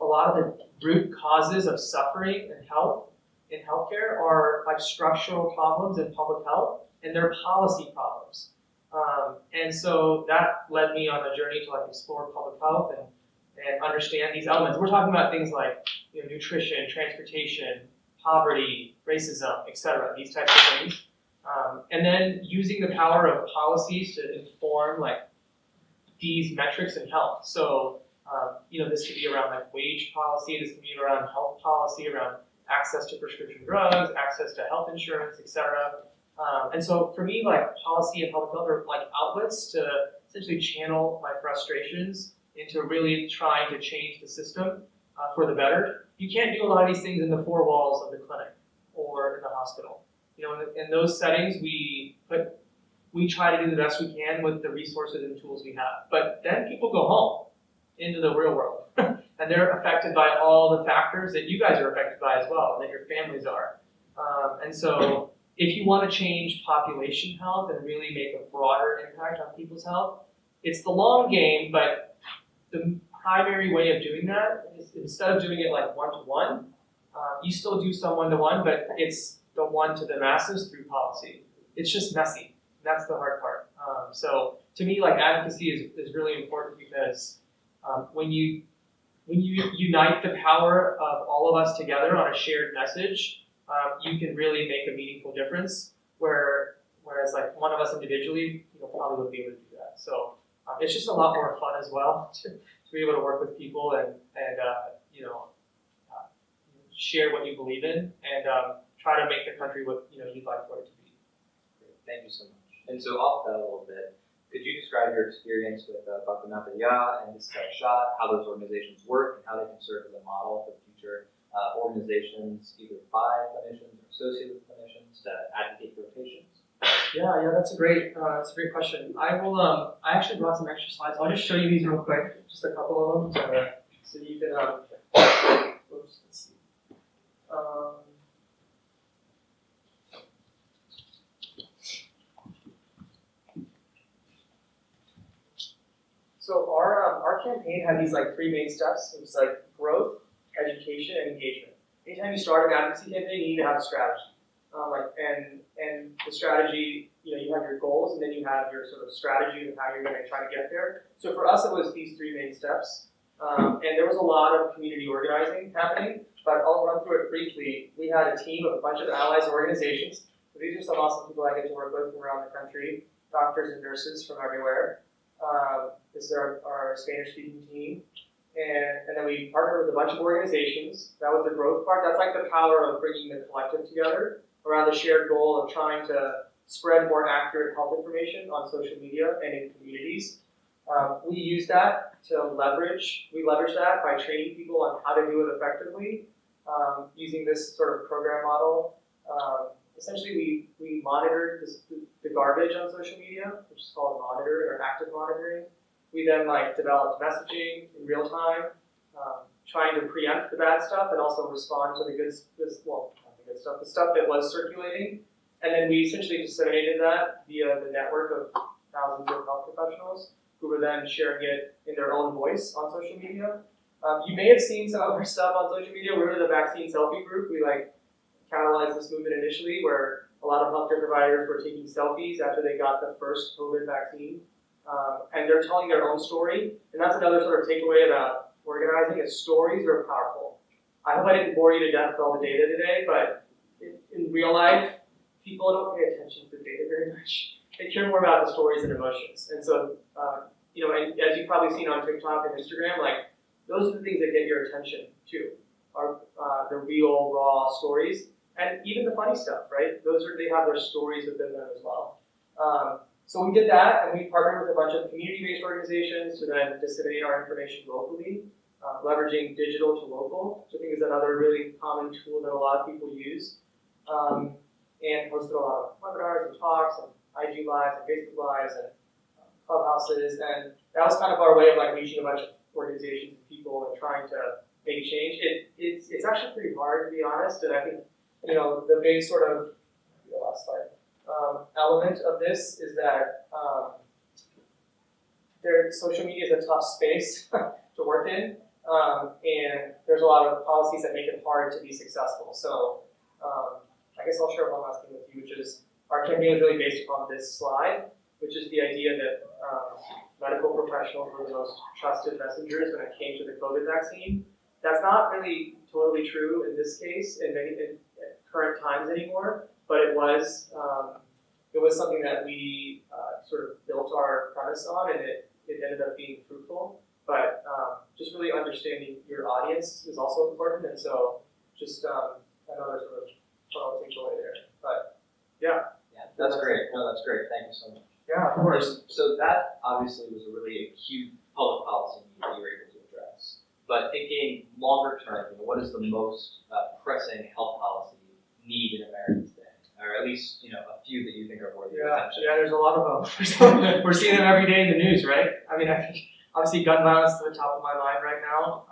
a lot of the root causes of suffering and health in healthcare are like structural problems in public health, and they're policy problems. And so that led me on a journey to like explore public health and understand these elements. We're talking about things like nutrition, transportation, poverty, racism, etc. These types of things. And then using the power of policies to inform like these metrics in health. So this could be around like wage policy, this could be around health policy, around access to prescription drugs, access to health insurance, etc. And so for me, like policy and public health are like outlets to essentially channel my frustrations into really trying to change the system for the better. You can't do a lot of these things in the 4 walls of the clinic or in the hospital. In those settings, we try to do the best we can with the resources and tools we have. But then people go home into the real world, and they're affected by all the factors that you guys are affected by as well, and that your families are. And so if you want to change population health and really make a broader impact on people's health, it's the long game, but the primary way of doing that is instead of doing it like one-to-one, you still do some one-to-one, but it's the one to the masses through policy. It's just messy. That's the hard part. So to me, like advocacy is really important because when you unite the power of all of us together on a shared message, you can really make a meaningful difference. Whereas like one of us individually, probably wouldn't be able to do that. So it's just a lot more fun as well to be able to work with people and share what you believe in and try to make the country what you'd like for it to be. Great. Thank you so much. And so off that a little bit, could you describe your experience with Dr. Nathaliah and Hussain, how those organizations work and how they can serve as a model for future organizations, either by clinicians or associated with clinicians, to advocate for patients? Yeah, that's a great question. I actually brought some extra slides. I'll just show you these real quick, just a couple of them, so you can. Let's see. So our campaign had these like 3 main steps. It was like growth, education, and engagement. Anytime you start an advocacy campaign, you need to have a strategy. And the strategy, you have your goals, and then you have your sort of strategy of how you're going to try to get there. So for us, it was these 3 main steps. And there was a lot of community organizing happening, but I'll run through it briefly. We had a team of a bunch of allies organizations. So these are some awesome people I get to work with from around the country, doctors and nurses from everywhere. This is our Spanish-speaking team. And then we partnered with a bunch of organizations. That was the growth part. That's like the power of bringing the collective together around the shared goal of trying to spread more accurate health information on social media and in communities. We use that to leverage that by training people on how to do it effectively, using this sort of program model Essentially, we monitored the garbage on social media, which is called monitoring or active monitoring. We then developed messaging in real time, trying to preempt the bad stuff and also respond to the good stuff, the stuff that was circulating. And then we essentially disseminated that via the network of thousands of health professionals who were then sharing it in their own voice on social media. You may have seen some of our stuff on social media. We were the vaccine selfie group. We catalyzed this movement initially where a lot of healthcare providers were taking selfies after they got the first COVID vaccine. And they're telling their own story. And that's another sort of takeaway about organizing is stories are powerful. I hope I didn't bore you to death with all the data today, but in real life, people don't pay attention to the data very much. They care more about the stories and emotions. And so, and as you've probably seen on TikTok and Instagram, those are the things that get your attention too, are the real, raw stories. And even the funny stuff, right? They have their stories within them as well. So we did that, and we partnered with a bunch of community-based organizations to then disseminate our information locally, leveraging digital to local, which I think is another really common tool that a lot of people use. And hosted a lot of webinars and talks and IG Lives and Facebook Lives and clubhouses. And that was kind of our way of reaching a bunch of organizations and people and trying to make change. It's actually pretty hard, to be honest. And I think, the big sort of, the last slide, element of this is that social media is a tough space to work in. And there's a lot of policies that make it hard to be successful. So I guess I'll share one last thing with you, which is our campaign was really based upon this slide, which is the idea that medical professionals were the most trusted messengers when it came to the COVID vaccine. That's not really totally true in this case in current times anymore, but it was something that we sort of built our premise on, and it ended up being fruitful. But just really understanding your audience is also important, and so just another sort of takeaway there. But yeah, that's great. No, that's great. Thank you so much. Yeah, of course. So that obviously was a really acute public policy need that you were able to address. But thinking longer term, what is the most pressing health policy need in America today? Or at least, a few that you think are worthy of attention. Yeah, there's a lot of them. We're seeing them every day in the news, right? I mean, I think obviously gun violence is at the top of my mind right now.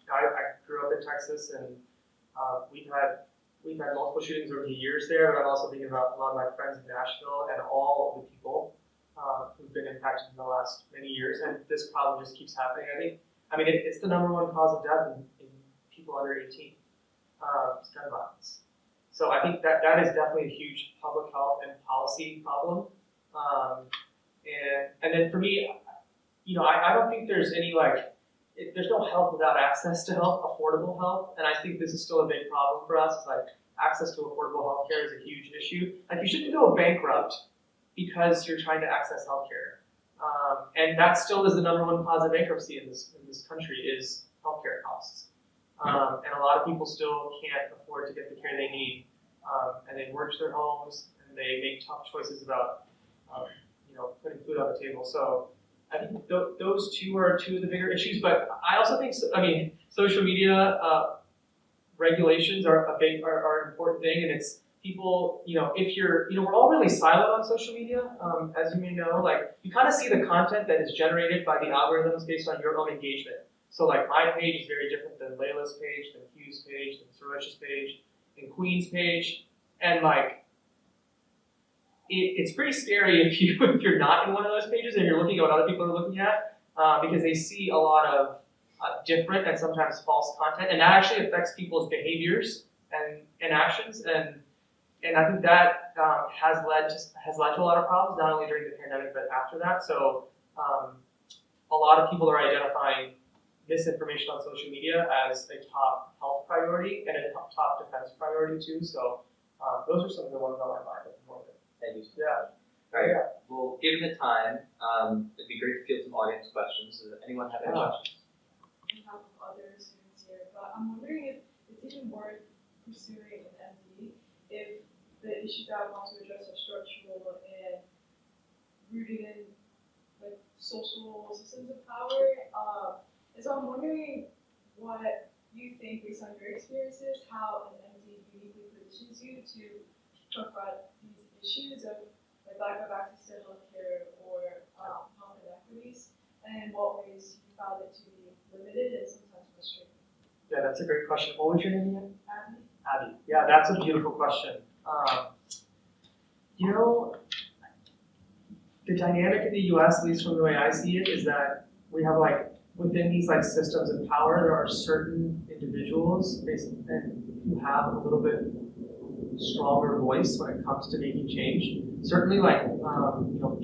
I grew up in Texas, and we've had multiple shootings over the years there, but I'm also thinking about a lot of my friends in Nashville and all of the people who've been impacted in the last many years, and this problem just keeps happening. It's the number one cause of death in people under 18, it's gun violence. So I think that is definitely a huge public health and policy problem. And then for me, I don't think there's any there's no health without access to health, affordable health, and I think this is still a big problem for us. Access to affordable healthcare is a huge issue. You shouldn't go bankrupt because you're trying to access healthcare, and that still is the number one cause of bankruptcy in this country is healthcare costs. And a lot of people still can't afford to get the care they need, and they mortgage their homes and they make tough choices about putting food on the table. So I think those two are two of the bigger issues, but I also think, social media regulations are an important thing, and it's people, if you're, we're all really silent on social media, as you may know, you kind of see the content that is generated by the algorithms based on your own engagement. So my page is very different than Layla's page, than Hugh's page, than Sorosha's page, than Queen's page, and it's pretty scary if you're not in one of those pages and you're looking at what other people are looking at, because they see a lot of different and sometimes false content, and that actually affects people's behaviors and actions, and I think that has led to a lot of problems, not only during the pandemic but after that. So a lot of people are identifying misinformation on social media as a top health priority and a top defense priority too. So those are some of the ones on my mind at the moment. Thank you. Yeah. All right. Well, given the time, it'd be great to field some audience questions. Does anyone have any questions? We have other students here, but I'm wondering if it's even worth pursuing an MD if the issues that I want to address are structural and rooted in social systems of power. And so I'm wondering what you think, based on your experiences, how an MD uniquely could positions you to confront these issues of like lack of access to healthcare or health inequities, and in what ways you found it to be limited and sometimes frustrating? Yeah, that's a great question. What was your name again? Abby? Abby. Yeah, that's a beautiful question. You know, the dynamic in the US, at least from the way I see it, is that we have like, within these like systems of power, there are certain individuals who have a little bit stronger voice when it comes to making change. Certainly like,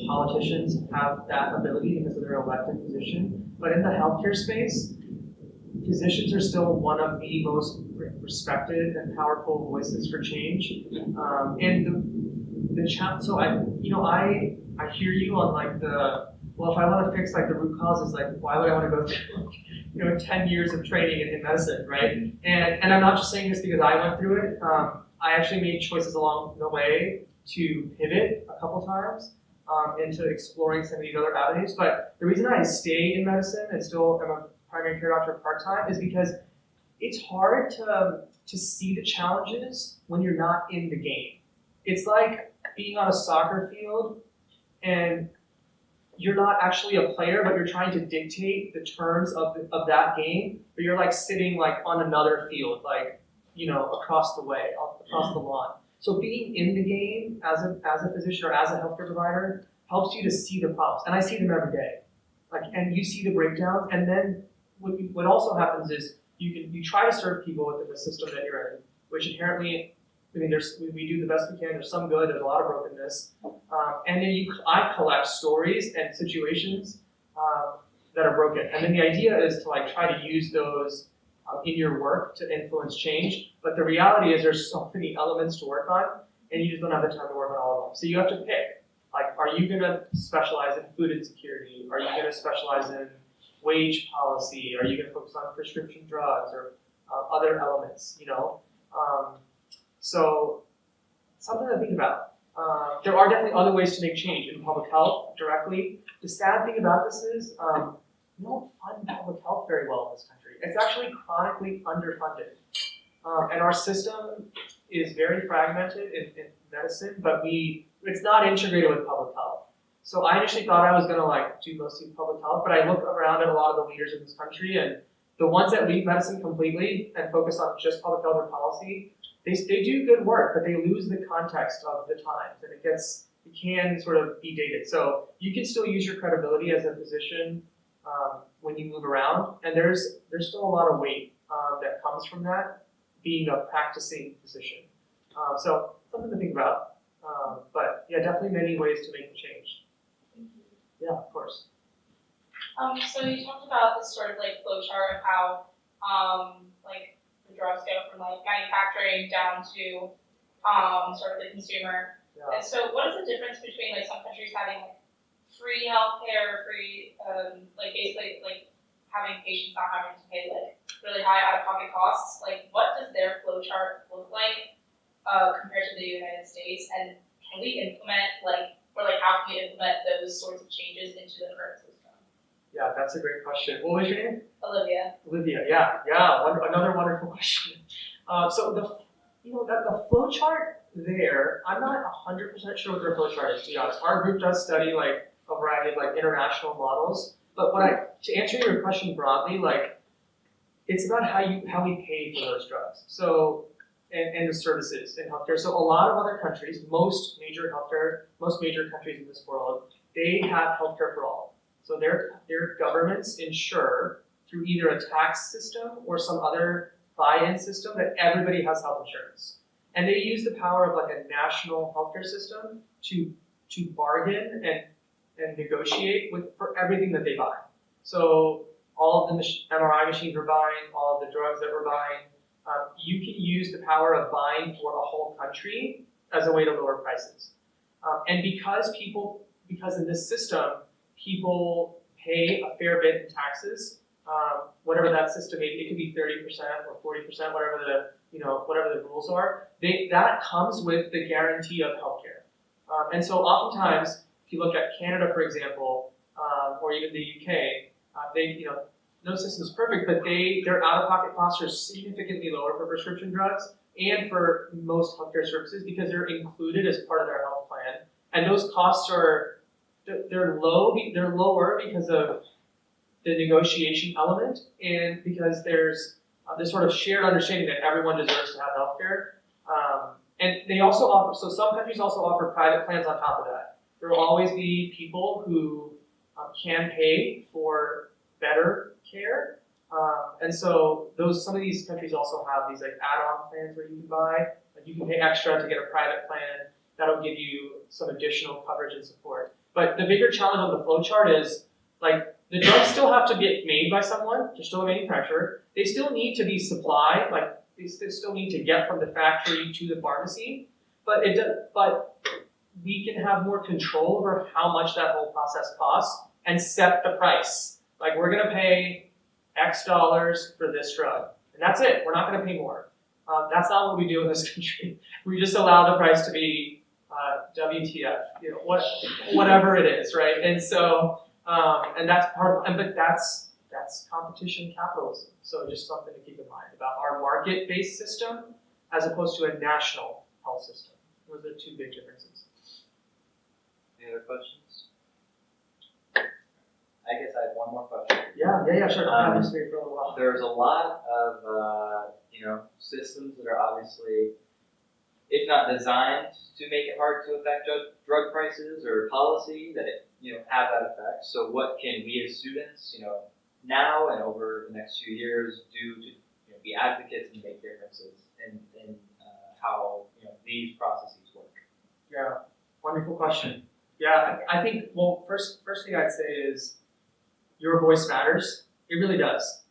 politicians have that ability because of their elected position, but in the healthcare space, physicians are still one of the most respected and powerful voices for change. And the challenge, so I hear you on like well, if I want to fix like the root causes, like why would I want to go through 10 years of training in medicine, right? And I'm not just saying this because I went through it. I actually made choices along the way to pivot a couple times into exploring some of these other avenues. But the reason I stay in medicine and still am a primary care doctor part-time is because it's hard to see the challenges when you're not in the game. It's like being on a soccer field and you're not actually a player, but you're trying to dictate the terms of that game, but you're like sitting like on another field, like, across the way, across the lawn. So being in the game as a physician or as a healthcare provider helps you to see the problems. And I see them every day. And you see the breakdowns, and then what also happens is you try to serve people within the system that you're in, which inherently, we do the best we can. There's some good. There's a lot of brokenness, and then I collect stories and situations that are broken, and then the idea is to like try to use those in your work to influence change. But the reality is there's so many elements to work on, and you just don't have the time to work on all of them. So you have to pick. Like, are you going to specialize in food insecurity? Are you going to specialize in wage policy? Are you going to focus on prescription drugs or other elements? So something to think about. There are definitely other ways to make change in public health directly. The sad thing about this is we don't fund public health very well in this country. It's actually chronically underfunded. And our system is very fragmented in medicine, but it's not integrated with public health. So I initially thought I was going to do mostly public health, but I look around at a lot of the leaders in this country, and the ones that leave medicine completely and focus on just public health or policy, they do good work, but they lose the context of the times, and it can sort of be dated. So you can still use your credibility as a physician when you move around, and there's still a lot of weight that comes from that, being a practicing physician. So something to think about. But yeah, definitely many ways to make the change. Thank you. Yeah, of course. So you talked about this sort of flow chart of how the drugs go from manufacturing down to sort of the consumer. Yeah. And so what is the difference between some countries having free healthcare, free basically having patients not having to pay really high out-of-pocket costs? What does their flow chart look like compared to the United States? And can we implement how can we implement those sorts of changes into the current system? Yeah, that's a great question. What was your name? Olivia. Olivia. Yeah. Another wonderful question. So the flow chart there, I'm not 100% sure what their flow chart is, to be honest. Our group does study a variety of international models, but to answer your question broadly, it's about how we pay for those drugs. So and the services in healthcare. So a lot of other countries, most major countries in this world, they have healthcare for all. So their governments ensure through either a tax system or some other buy-in system that everybody has health insurance. And they use the power of a national healthcare system to bargain and negotiate for everything that they buy. So all of the MRI machines we're buying, all of the drugs that we're buying, you can use the power of buying for a whole country as a way to lower prices. And because in this system, people pay a fair bit in taxes, whatever that system may be, it could be 30% or 40%, whatever the rules are, that comes with the guarantee of healthcare. And so oftentimes, if you look at Canada, for example, or even the UK, no system is perfect, but their out-of-pocket costs are significantly lower for prescription drugs and for most healthcare services because they're included as part of their health plan. And those costs are, they're lower because of the negotiation element and because there's this sort of shared understanding that everyone deserves to have healthcare. And they also offer, so some countries also offer private plans on top of that. There will always be people who can pay for better care. And so some of these countries also have these like add-on plans where you can buy, like you can pay extra to get a private plan. That'll give you some additional coverage and support. But the bigger challenge on the flow chart is like the drugs still have to get made by someone. They're still a manufacturer. They still need to be supplied. Like they still need to get from the factory to the pharmacy. But we can have more control over how much that whole process costs and set the price. Like we're gonna pay X dollars for this drug, and that's it. We're not gonna pay more. That's not what we do in this country. We just allow the price to be WTF, whatever it is, right? And so, and that's but that's competition capitalism. So just something to keep in mind about our market-based system as opposed to a national health system. Those are two big differences. Any other questions? I guess I have one more question. Yeah, sure. I'll have this for a little while. There's a lot of systems that are obviously, if not designed to make it hard to affect drug prices or policy, that have that effect. So what can we as students, now and over the next few years do to be advocates and make differences in how these processes work? Yeah, wonderful question. Yeah, I think, well, first thing I'd say is your voice matters. It really does.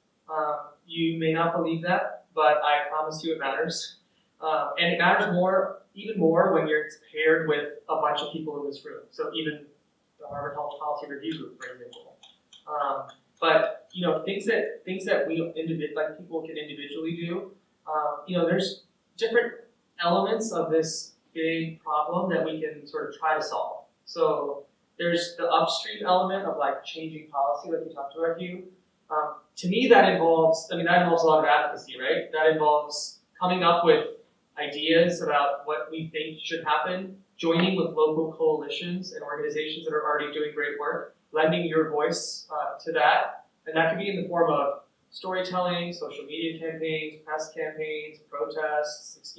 You may not believe that, but I promise you it matters. And it matters even more when you're paired with a bunch of people in this room. So even the Harvard Health Policy Review Group, for example. But things that we people can individually do. There's different elements of this big problem that we can sort of try to solve. So there's the upstream element of like changing policy, like you talked about, Hugh. To me, that involves a lot of advocacy, right? That involves coming up with ideas about what we think should happen, joining with local coalitions and organizations that are already doing great work, lending your voice to that. And that could be in the form of storytelling, social media campaigns, press campaigns, protests,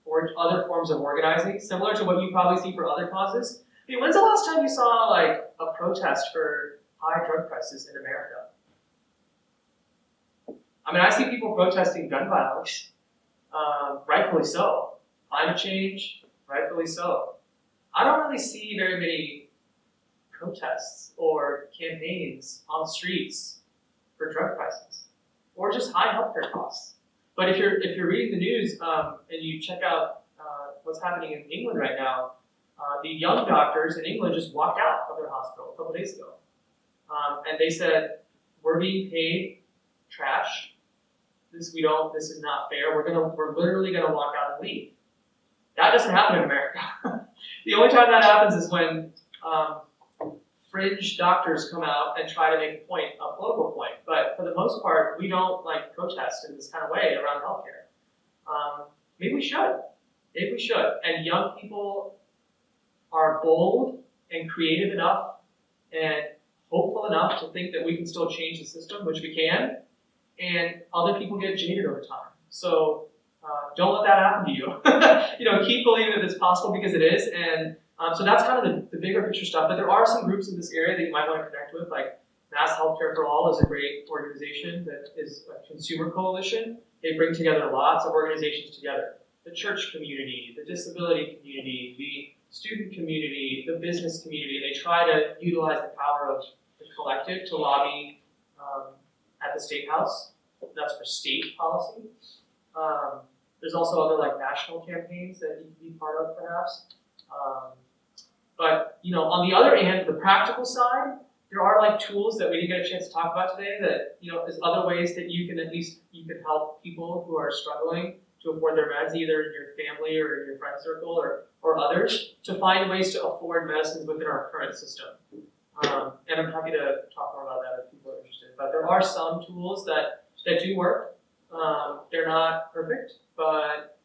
or other forms of organizing, similar to what you probably see for other causes. I mean, when's the last time you saw like a protest for high drug prices in America? I mean, I see people protesting gun violence, rightfully so. Climate change, rightfully so. I don't really see very many protests or campaigns on the streets for drug prices, or just high healthcare costs. But if you're reading the news and you check out what's happening in England right now, the young doctors in England just walked out of their hospital a couple days ago, and they said, "We're being paid trash. This is not fair. We're literally gonna walk out and leave." That doesn't happen in America. The only time that happens is when fringe doctors come out and try to make a political point. But for the most part, we don't protest in this kind of way around healthcare. Maybe we should. And young people are bold and creative enough and hopeful enough to think that we can still change the system, which we can. And other people get jaded over time. So don't let that happen to you. Keep believing that it's possible because it is. And so that's kind of the bigger picture stuff. But there are some groups in this area that you might want to connect with, like Mass Healthcare for All is a great organization that is a consumer coalition. They bring together lots of organizations together. The church community, the disability community, the student community, the business community. They try to utilize the power of the collective to lobby at the State House. That's for state policy. There's also other national campaigns that you can be part of, perhaps. But on the other hand, the practical side, there are tools that we didn't get a chance to talk about today. That there's other ways that you can help people who are struggling to afford their meds, either in your family or in your friend circle or others, to find ways to afford medicines within our current system. And I'm happy to talk more about that if people are interested. But there are some tools that do work. They're not perfect, but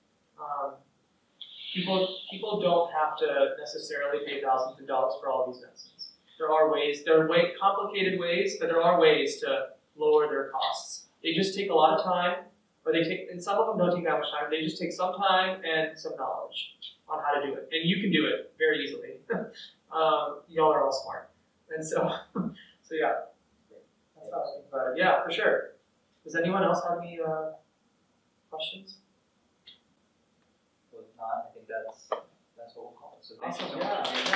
people don't have to necessarily pay thousands of dollars for all these medicines. There are ways, complicated ways, but there are ways to lower their costs. They just take a lot of time, and some of them don't take that much time. They just take some time and some knowledge on how to do it, and you can do it very easily. Y'all are all smart, and so yeah, that's how I think about it. Yeah, for sure. Does anyone else have any questions? Well, if not, I think that's what we'll call it. So thank you Awesome, so much. yeah.